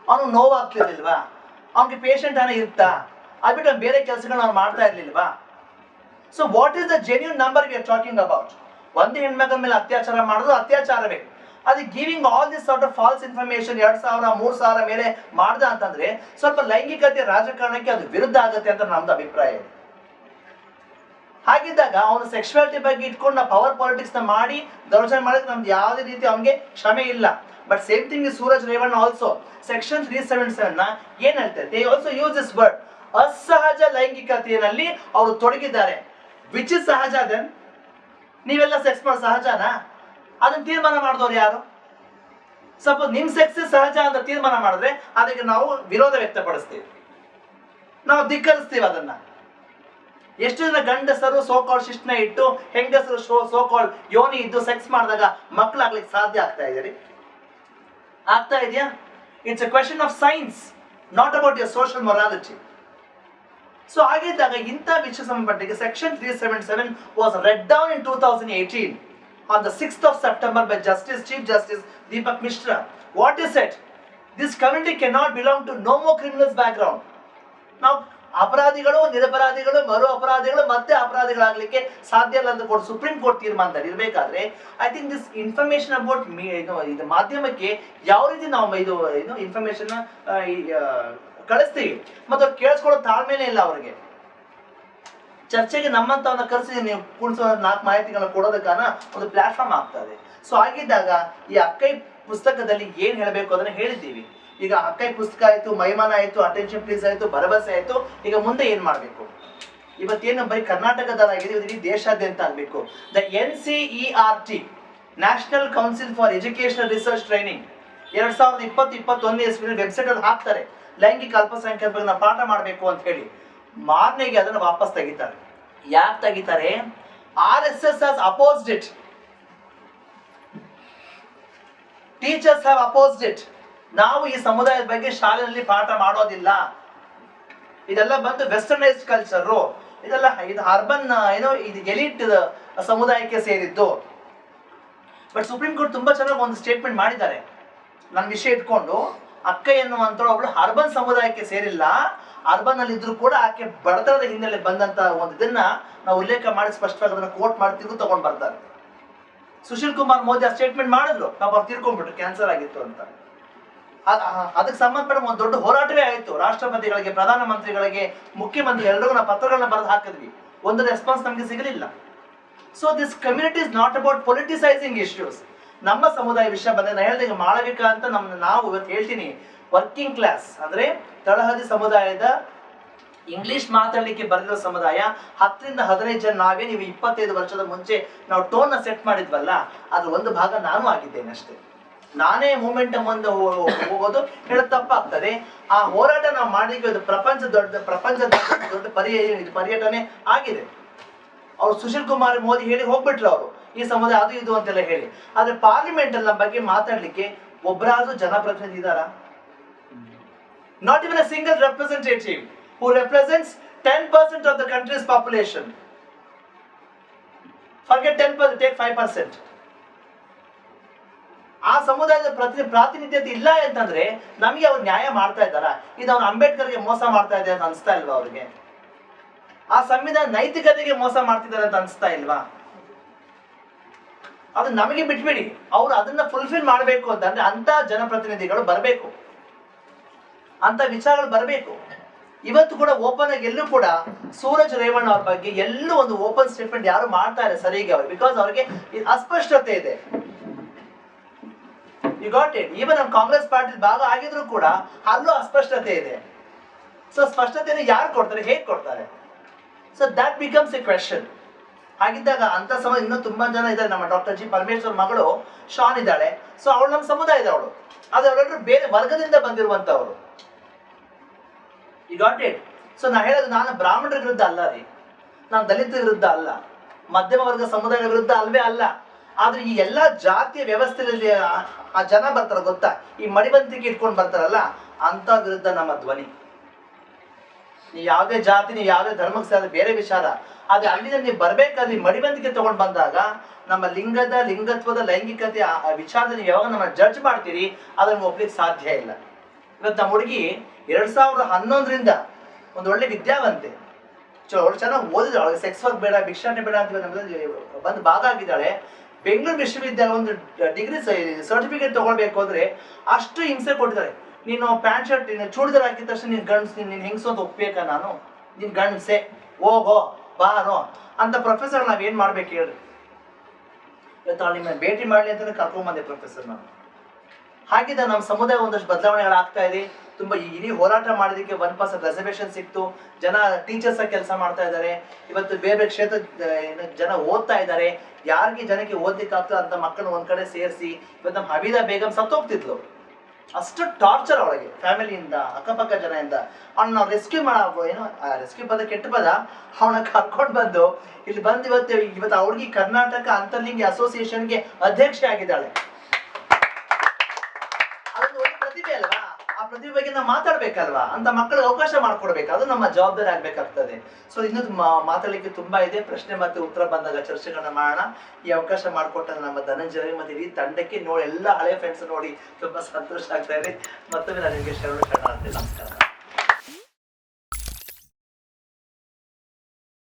ಅವನು ನೋವಾಗ್ತಿರ್ಲಿಲ್ವಾ? ಅವ್ನಿಗೆ ಪೇಷಂಟ್ ಅನ್ನ ಇರ್ತಾ? ಅದ್ಬಿಟ್ಟು ಅವ್ನು ಬೇರೆ ಕೆಲಸಗಳನ್ನ ಅವ್ನು ಮಾಡ್ತಾ ಇರ್ಲಿಲ್ವಾ? So what is the genuine number we are talking about? ಒಂದು ಹೆಣ್ಮಗಳ ಮೇಲೆ ಅತ್ಯಾಚಾರ ಮಾಡೋದು ಅತ್ಯಾಚಾರವೇ. ಅದು giving all this sort of false information 2,000 3,000 ಮೇಲೆ ಮಾಡ್ದ ಅಂತಂದ್ರೆ ಸ್ವಲ್ಪ ಲೈಂಗಿಕತೆ ರಾಜಕಾರಣಕ್ಕೆ ಅದು ವಿರುದ್ಧ ಆಗುತ್ತೆ ಅಂತ ನಮ್ದು ಅಭಿಪ್ರಾಯ ಇದೆ. ಹಾಗಿದ್ದಾಗ ಅವನು ಸೆಕ್ಸುವಾಲಿಟಿ ಬಗ್ಗೆ ಇಟ್ಕೊಂಡು ನಾವು ಪವರ್ ಪಾಲಿಟಿಕ್ಸ್ ನ ಮಾಡಿ ದೌರ್ಜನ್ಯ ಮಾಡೋಕೆ ನಮ್ದು ಯಾವುದೇ ರೀತಿ ಅವನಿಗೆ ಕ್ಷಮೆ ಇಲ್ಲ. But same thing is Suraj Revanna also. Section 377 ನ ಏನ್ ಹೇಳ್ತಾರೆ? They also use this word. ಅಸಹಜ ಲೈಂಗಿಕತೆಯಲ್ಲಿ ಅವರು ತೊಡಗಿದ್ದಾರೆ. ವಿಚ್ ಇಸ್ ಸಹಜ? ದೆನ್ ನೀವೆಲ್ಲ ಸೆಕ್ಸ್ ಮಾಡೋ ಸಹಜನಾ? ಅದನ್ನ ತೀರ್ಮಾನ ಮಾಡಿದವ್ರು ಯಾರು? ಸಪೋಸ್ ನಿಮ್ ಸೆಕ್ಸ್ ಸಹಜ ಅಂತ ತೀರ್ಮಾನ ಮಾಡಿದ್ರೆ ಅದಕ್ಕೆ ನಾವು ವಿರೋಧ ವ್ಯಕ್ತಪಡಿಸ್ತೀವಿ, ನಾವು ಧಿಕ್ಕರಿಸ್ತೀವಿ ಅದನ್ನ. ಎಷ್ಟು ಜನ ಗಂಡಸರು ಸೋಕಾಲ್ ಶಿಸ್ಟ್ನ ಇಟ್ಟು ಹೆಂಗಸರು ಸೋಕಾಲ್ ಯೋನಿ ಇದ್ದು ಸೆಕ್ಸ್ ಮಾಡಿದಾಗ ಮಕ್ಕಳಾಗ್ಲಿಕ್ಕೆ ಸಾಧ್ಯ ಆಗ್ತಾ ಇದೆ? ಆಗ್ತಾ ಇದೆಯಾ? It's a question of science, not about your social morality. So ಹಾಗಿದ್ದಾಗ ಇಂಥ ವಿಷಯ ಸಂಬಂಧಪಟ್ಟಿಗೆ section 377 was read down in 2018 on the 6th of September by Chief Justice Deepak Mishra. What is it? This community cannot belong to no more criminals background. Now ಅಪರಾಧಿಗಳು, ನಿರಪರಾಧಿಗಳು, ಮರು ಅಪರಾಧಿಗಳು ಮತ್ತೆ ಅಪರಾಧಿಗಳಾಗ್ಲಿಕ್ಕೆ ಸಾಧ್ಯ ಇಲ್ಲ ಅಂತ ಕೊಟ್ಟು ಸುಪ್ರೀಂ ಕೋರ್ಟ್ ತೀರ್ಮಾನದಲ್ಲಿ ಇರಬೇಕಾದ್ರೆ I think this information about ಇದು ಮಾಧ್ಯಮಕ್ಕೆ ಯಾವ ರೀತಿ ನಾವು ಇದು ಇನ್ಫಾರ್ಮೇಶನ್ ಕಳಿಸ್ತೀವಿ ಮತ್ತು ಅವ್ರು ಕೇಳಿಸ್ಕೊಳ್ಳೋ ತಾಳ್ಮೆನೇ ಇಲ್ಲ ಅವ್ರಿಗೆ. ಚರ್ಚೆಗೆ ನಮ್ಮಂತವನ್ನ ಕರೆಸಿ ನೀವು ಕೂಡಿಸೋ 4 ಮಾಹಿತಿಗಳನ್ನ ಕೊಡೋದಕ್ಕನ ಒಂದು ಪ್ಲಾಟ್ಫಾರ್ಮ್ ಆಗ್ತದೆ. ಸೊ ಆಗಿದ್ದಾಗ ಈ ಅಕ್ಕೈ ಪುಸ್ತಕದಲ್ಲಿ ಏನ್ ಹೇಳಬೇಕು ಅದನ್ನ ಹೇಳಿದ್ದೀವಿ. ಈಗ ಅಕ್ಕೈ ಪುಸ್ತಕ ಆಯ್ತು, ಮೈಮಾನ ಆಯ್ತು, ಅಟೆನ್ಷನ್ ಪ್ಲೀಸ್ ಆಯ್ತು, ಭರವಸೆ ಆಯ್ತು. ಈಗ ಮುಂದೆ ಏನ್ ಮಾಡ್ಬೇಕು? ಇವತ್ತೇನು ಬರೀ ಕರ್ನಾಟಕದಲ್ಲಾಗಿದೆ, ಇಡೀ ದೇಶಾದ್ಯಂತ ಆಗ್ಬೇಕು. The NCERT national council for educational research training 2020-21 ಇಸ್ವಿನಲ್ಲಿ ವೆಬ್ಸೈಟ್ ಅಲ್ಲಿ ಹಾಕ್ತಾರೆ ಲೈಂಗಿಕ ಅಲ್ಪಸಂಖ್ಯಾತರ ಬಗ್ಗೆ ನಾವು ಪಾಠ ಮಾಡಬೇಕು ಅಂತ ಹೇಳಿ. ಮಾರ್ನೆಗೆ ಅದನ್ನು ವಾಪಸ್ ತೆಗಿತಾರೆ. ಯಾಕೆ ತೆಗಿತಾರೆ? RSS has opposed it. Teachers have opposed it. ನಾವು ಈ ಸಮುದಾಯದ ಬಗ್ಗೆ ಶಾಲೆಯಲ್ಲಿ ಪಾಠ ಮಾಡೋದಿಲ್ಲ. ಇದೆಲ್ಲ ಬಂದು ವೆಸ್ಟರ್ನೈಸ್ಡ್ ಕಲ್ಚರು, ಇದೆಲ್ಲ ಇದು ಅರ್ಬನ್ ಇದು ಎಲಿಟ್ ಸಮುದಾಯಕ್ಕೆ ಸೇರಿದ್ದು. ಬಟ್ ಸುಪ್ರೀಂ ಕೋರ್ಟ್ ತುಂಬಾ ಚೆನ್ನಾಗಿ ಒಂದು ಸ್ಟೇಟ್ಮೆಂಟ್ ಮಾಡಿದ್ದಾರೆ. ನನ್ನ ವಿಷಯ ಇಟ್ಕೊಂಡು ಅಕ್ಕ ಎನ್ನುವಂಥವ್ರು ಒಬ್ಳು ಅರ್ಬನ್ ಸಮುದಾಯಕ್ಕೆ ಸೇರಿಲ್ಲ, ಅರ್ಬನ್ ಅಲ್ಲಿ ಇದ್ರು ಕೂಡ ಆಕೆ ಬಡತನದ ಹಿನ್ನೆಲೆ ಬಂದಂತ ಒಂದು ಇದನ್ನ ನಾವು ಉಲ್ಲೇಖ ಮಾಡಿ ಸ್ಪಷ್ಟವಾಗಿ ಅದನ್ನ ಕೋಟ್ ಮಾಡಿ ತಿರುಗಿ ತಗೊಂಡ್ ಬರ್ತಾರೆ. ಸುಶೀಲ್ ಕುಮಾರ್ ಮೋದಿ ಆ ಸ್ಟೇಟ್ಮೆಂಟ್ ಮಾಡಿದ್ರು, ಪಾಪ ಅವ್ರು ತೀರ್ಕೊಂಡ್ಬಿಟ್ರು, ಕ್ಯಾನ್ಸರ್ ಆಗಿತ್ತು ಅಂತ. ಅದಕ್ಕೆ ಸಂಬಂಧಪಟ್ಟ ಒಂದು ದೊಡ್ಡ ಹೋರಾಟವೇ ಆಯಿತು. ರಾಷ್ಟ್ರಪತಿಗಳಿಗೆ, ಪ್ರಧಾನಮಂತ್ರಿಗಳಿಗೆ, ಮುಖ್ಯಮಂತ್ರಿ ಎಲ್ರಿಗೂ ನಾವು ಪತ್ರಗಳನ್ನ ಬರೆದು ಹಾಕಿದ್ವಿ. ಒಂದು ರೆಸ್ಪಾನ್ಸ್ ನಮಗೆ ಸಿಗಲಿಲ್ಲ. So this community is not about politicizing issues. ನಮ್ಮ ಸಮುದಾಯ ವಿಷಯ ಬಂದ್ರೆ ನಾನು ಹೇಳಿದಾಗ ಮಾಳವಿಕಾ ಅಂತ ನಾವು ಇವತ್ತು ಹೇಳ್ತೀನಿ, ವರ್ಕಿಂಗ್ ಕ್ಲಾಸ್ ಅಂದ್ರೆ ತಳಹದಿ ಸಮುದಾಯದ ಇಂಗ್ಲಿಷ್ ಮಾತಾಡ್ಲಿಕ್ಕೆ ಬರೆದಿರೋ ಸಮುದಾಯ 10ರಿಂದ 15 ಜನ ನಾವೇ. ನೀವು 25 ವರ್ಷದ ಮುಂಚೆ ನಾವು ಟೋನ್ ಸೆಟ್ ಮಾಡಿದ್ವಲ್ಲ, ಅದ್ರ ಒಂದು ಭಾಗ ನಾನು ಆಗಿದ್ದೇನೆ ಅಷ್ಟೇ. ನಾನೇ ಮೂಮೆಂಟ್ ಮುಂದೆ ಹೋಗೋದು ಹೇಳೋದು ತಪ್ಪಾಗ್ತದೆ. ಆ ಹೋರಾಟ ನಾವು ಮಾಡಿದ್ವಿ. ಅದು ಪ್ರಪಂಚದ ದೊಡ್ಡ ಪರ್ಯಟನೆ ಆಗಿದೆ. ಅವ್ರು ಸುಶೀಲ್ ಕುಮಾರ್ ಮೋದಿ ಹೇಳಿ ಹೋಗ್ಬಿಟ್ರು ಅವರು, ಈ ಸಮುದಾಯ ಅದು ಇದು ಅಂತೆಲ್ಲ ಹೇಳಿ. ಆದ್ರೆ ಪಾರ್ಲಿಮೆಂಟ್ ಅಲ್ಲಿ ನಮ್ಮ ಬಗ್ಗೆ ಮಾತಾಡ್ಲಿಕ್ಕೆ ಒಬ್ಬರಾದ್ರೂ ಜನಪ್ರತಿನಿಧಿ ಇದಾರ? Not even a single representative who represents 10% of the country's population. Forget 10%, take 5%. ಆ ಸಮುದಾಯದ ಪ್ರಾತಿನಿಧ್ಯತೆ ಇಲ್ಲ ಅಂತಂದ್ರೆ ನಮಗೆ ಅವ್ರು ನ್ಯಾಯ ಮಾಡ್ತಾ ಇದ್ದಾರ? ಇದು ಅವ್ರು ಅಂಬೇಡ್ಕರ್ಗೆ ಮೋಸ ಮಾಡ್ತಾ ಇದೆ ಅಂತ ಅನ್ಸ್ತಾ ಇಲ್ವಾ ಅವ್ರಿಗೆ? ಆ ಸಂವಿಧಾನ ನೈತಿಕತೆಗೆ ಮೋಸ ಮಾಡ್ತಿದ್ದಾರೆ ಅಂತ ಅನ್ಸ್ತಾ ಇಲ್ವಾ? ಅದು ನಮಗೆ ಬಿಟ್ಬಿಡಿ. ಅವ್ರು ಅದನ್ನ ಫುಲ್ಫಿಲ್ ಮಾಡಬೇಕು ಅಂತಂದ್ರೆ ಅಂತ ಜನಪ್ರತಿನಿಧಿಗಳು ಬರಬೇಕು, ಅಂತ ವಿಚಾರಗಳು ಬರಬೇಕು. ಇವತ್ತು ಕೂಡ ಓಪನ್ ಆಗಿ ಎಲ್ಲೂ ಕೂಡ ಸೂರಜ್ ರೇವಣ್ಣ ಅವ್ರ ಬಗ್ಗೆ ಎಲ್ಲೂ ಒಂದು ಓಪನ್ ಸ್ಟೇಟ್ಮೆಂಟ್ ಯಾರು ಮಾಡ್ತಾ ಇಲ್ಲ ಸರಿಗೆ ಅವ್ರು. ಬಿಕಾಸ್ ಅವ್ರಿಗೆ ಅಸ್ಪಷ್ಟತೆ ಇದೆ. You got it. ಈವನ್ ನಮ್ಮ ಕಾಂಗ್ರೆಸ್ ಪಾರ್ಟಿ ಭಾಗ ಆಗಿದ್ರು ಕೂಡ ಅಲ್ಲೂ ಅಸ್ಪಷ್ಟತೆ ಇದೆ. ಸೊ ಸ್ಪಷ್ಟತೆಯನ್ನು ಯಾರು ಕೊಡ್ತಾರೆ, ಹೇಗೆ ಕೊಡ್ತಾರೆ? So that becomes A question. ಹಾಗಿದ್ದಾಗ ಅಂತ ಇನ್ನೂ ತುಂಬಾ ಜನ ಇದ್ದಾರೆ. ನಮ್ಮ ಡಾಕ್ಟರ್ ಜಿ ಪರಮೇಶ್ವರ್ ಮಗಳು ಶಾನ್ ಇದ್ದಾಳೆ. ಸೊ ಅವಳು ನಮ್ಮ ಸಮುದಾಯದವಳು. ಆದ್ರೆ ಅವರೆಲ್ಲರೂ ಬೇರೆ ವರ್ಗದಿಂದ ಬಂದಿರುವಂತವ್ರು. You got it. ಸೊ ನಾ ಹೇಳೋದು, ನಾನು ಬ್ರಾಹ್ಮಣರ ವಿರುದ್ಧ ಅಲ್ಲ ರೀ, ನಾನು ದಲಿತರ ವಿರುದ್ಧ ಅಲ್ಲ, ಮಧ್ಯಮ ವರ್ಗ ಸಮುದಾಯದ ವಿರುದ್ಧ ಅಲ್ವೇ ಅಲ್ಲ. ಆದ್ರೆ ಈ ಎಲ್ಲಾ ಜಾತಿಯ ವ್ಯವಸ್ಥೆಯಲ್ಲಿ ಆ ಜನ ಬರ್ತಾರ ಗೊತ್ತಾ, ಈ ಮಡಿವಂತಿಕೆ ಇಟ್ಕೊಂಡು ಬರ್ತಾರಲ್ಲ, ಅಂತ ವಿರುದ್ಧ ನಮ್ಮ ಧ್ವನಿ. ನೀವು ಯಾವುದೇ ಜಾತಿ, ನೀವು ಯಾವುದೇ ಧರ್ಮಕ್ಕೆ ಸೇರಿದ ಬೇರೆ ವಿಚಾರ. ಆದ್ರೆ ಅಲ್ಲಿಂದ ನೀವು ಬರ್ಬೇಕಾದ್ರೆ ಮಡಿವಂತಿಕೆ ತಗೊಂಡ್ ಬಂದಾಗ ನಮ್ಮ ಲಿಂಗತ್ವದ ಲೈಂಗಿಕತೆ ವಿಚಾರದಲ್ಲಿ ಯಾವಾಗ ನಮ್ಮ ಜಡ್ಜ್ ಮಾಡ್ತೀರಿ, ಅದನ್ನು ಒಪ್ಲಿಕ್ಕೆ ಸಾಧ್ಯ ಇಲ್ಲ. ಇವತ್ತು ನಮ್ಮ ಹುಡುಗಿ 2011ರಿಂದ ಒಂದು ಒಳ್ಳೆ ವಿದ್ಯಾವಂತೆ, ಅವಳು ಚೆನ್ನಾಗಿ ಓದಿದಾಳೆ. ಅವಳಿಗೆ ಸೆಕ್ಸ್ ವರ್ಕ್ ಬೇಡ, ಭಿಕ್ಷಾಟನೆ ಬೇಡ ಅಂತ ಬಂದು ಭಾಗ ಆಗಿದ್ದಾಳೆ. ಬೆಂಗಳೂರು ವಿಶ್ವವಿದ್ಯಾಲಯ ಒಂದು ಡಿಗ್ರಿ ಸರ್ಟಿಫಿಕೇಟ್ ತಗೊಳ್ಬೇಕು ಅಂದ್ರೆ ಅಷ್ಟು ಹಿಂಸೆ ಕೊಟ್ಟಿದ್ದಾರೆ. ನೀನು ಪ್ಯಾಂಟ್ ಶರ್ಟ್ ಚೂಡಿದಾರ ಹಾಕಿದ ತಕ್ಷಣ ನೀನು ಗಂಡ್ಸ್, ನೀನು ಹೆಂಗಸು ಅಂತ ಒಪ್ಬೇಕಾ? ನಾನು ನೀನ್ ಗಂಡ್ಸೆ, ಹೋಗೋ ಬಾರೋ ಅಂತ ಪ್ರೊಫೆಸರ್ ನಾವೇನ್ ಮಾಡ್ಬೇಕು ಹೇಳ್ರಿ? ಇವತ್ತು ಅವಳು ನಿಮ್ಮನ್ನ ಭೇಟಿ ಮಾಡ್ಲಿ ಅಂತಾನೆ ಕರ್ಕೊಂಬಂದೆ ಪ್ರೊಫೆಸರ್ ನಾನು. ಹಾಗಿದ್ದ ನಮ್ಮ ಸಮುದಾಯ ಒಂದಷ್ಟು ಬದಲಾವಣೆಗಳಾಗ್ತಾ ಇದೆ. ತುಂಬಾ ಇಡೀ ಹೋರಾಟ ಮಾಡೋದಕ್ಕೆ 1% ರಿಸರ್ವೇಶನ್ ಸಿಕ್ತು. ಜನ ಟೀಚರ್ಸ್ ಆಗಿ ಕೆಲಸ ಮಾಡ್ತಾ ಇದ್ದಾರೆ. ಇವತ್ತು ಬೇರೆ ಬೇರೆ ಕ್ಷೇತ್ರ ಜನ ಓದ್ತಾ ಇದ್ದಾರೆ. ಯಾರಿಗೆ ಜನಕ್ಕೆ ಓದ್ಲಿಕ್ಕೆ ಆಗ್ತದೆ ಅಂತ ಮಕ್ಕಳನ್ನ ಒಂದ್ ಕಡೆ ಸೇರಿಸಿ ಇವತ್ತು ನಮ್ಮ ಹಬೀದಾ ಬೇಗಂ ಸತ್ತೋಗ್ತಿದ್ಲು. ಅಷ್ಟು ಟಾರ್ಚರ್ ಅವಳಿಗೆ ಫ್ಯಾಮಿಲಿಯಿಂದ, ಅಕ್ಕಪಕ್ಕ ಜನದಿಂದ. ಅವನ್ನ ನಾವು ರೆಸ್ಕ್ಯೂ ರೆಸ್ಕ್ಯೂ ಪದ ಕೆಟ್ಟ ಪದ, ಅವನ ಕರ್ಕೊಂಡು ಬಂದು ಇಲ್ಲಿ ಬಂದು ಇವತ್ತು ಅವ್ರಿಗೆ ಕರ್ನಾಟಕ ಅಂತರ್ಲಿಂಗಿ ಅಸೋಸಿಯೇಷನ್ಗೆ ಅಧ್ಯಕ್ಷೆ ಆಗಿದ್ದಾಳೆ. ಅದೊಂದು ಒಳ್ಳೆ ಪ್ರತಿಭೆ ಅಲ್ವಾ? ಆ ಪ್ರತಿಭೆ ಬಗ್ಗೆ ನಾವು ಮಾತಾಡ್ಬೇಕಲ್ವಾ? ಅಂತ ಮಕ್ಕಳಿಗೆ ಅವಕಾಶ ಮಾಡ್ಕೊಡ್ಬೇಕು. ಅದು ನಮ್ಮ ಜವಾಬ್ದಾರಿ ಆಗ್ಬೇಕಾಗ್ತದೆ. ಸೊ ಇನ್ನೂ ಮಾತಾಡ್ಲಿಕ್ಕೆ ತುಂಬಾ ಇದೆ. ಪ್ರಶ್ನೆ ಮತ್ತೆ ಉತ್ತರ ಬಂದಾಗ ಚರ್ಚೆಗಳನ್ನ ಮಾಡೋಣ. ಈ ಅವಕಾಶ ಮಾಡಿಕೊಟ್ಟ ನಮ್ಮ ಧನಂಜಯ ಮತ್ತೆ ಇಡೀ ತಂಡಕ್ಕೆ ಎಲ್ಲ ಹಳೆ ಫ್ರೆಂಡ್ಸ್ ನೋಡಿ ತುಂಬಾ ಸಂತೋಷ ಆಗ್ತಾ ಇದೆ. ಮತ್ತೊಮ್ಮೆ ನಾನು ನಿಮಗೆ ಶರಣ ಅಂತ ನಮಸ್ಕಾರ.